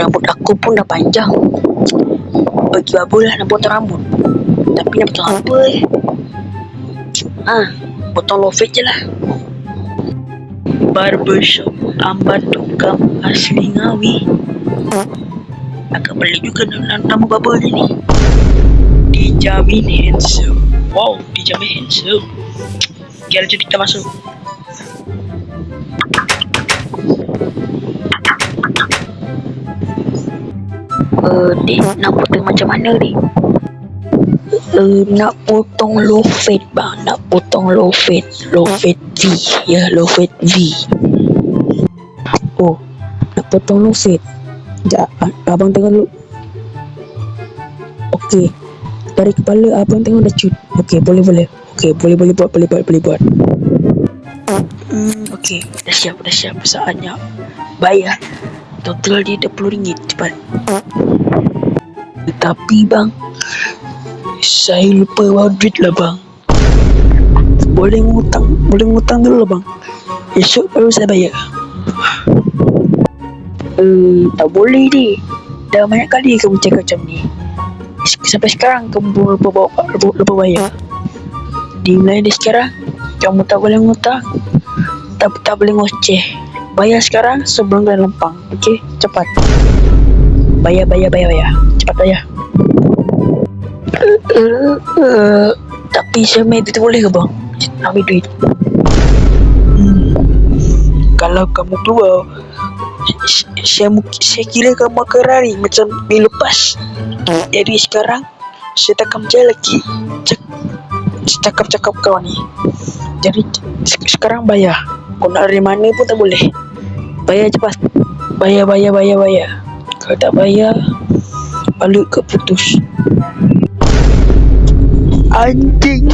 rambut aku pun dah panjang. Bagi Babu lah nak potong rambut. Tapi nak potong apa potong low fade je lah. Barbershop Amban Tukang Asli Ngawi. Agak pelik juga nama barber ni. Dijamin handsome. Wow, dijamin handsome. Jom kita masuk. Dek, nak potong macam mana ni? Nak potong low fade bang. Nak potong low fade V. Ya, low fade V. Oh, nak potong low fade. Sekejap, abang tengok dulu. Okey, dari kepala abang tengok dah cut. Okey, boleh. Okey, boleh buat. Okey, dah siap. Saatnya bayar. Total dia RM20. Cepat. Tapi bang, saya lupa bawa duit lah bang. Boleh ngutang dulu lah bang. Esok baru saya bayar. Tak boleh ni. Dah banyak kali kamu cakap macam ni. Sampai sekarang kamu lupa bayar. Dimulai dari sekarang kamu tak boleh ngutang, tak boleh ngoceh. Bayar sekarang sebelum kalian lempang. Okey, cepat. Bayar. Cepat bayar. Tapi saya ambil duit boleh ke bang? Ambil duit. Kalau kamu keluar, saya kira kamu akan lari macam mil lepas. Jadi sekarang saya takkan percaya lagi cakap kau ni. Jadi sekarang bayar. Kau nak dari mana pun tak boleh. Bayar cepat. Bayar. Kalau tak bayar, balik ke putus. Anjing.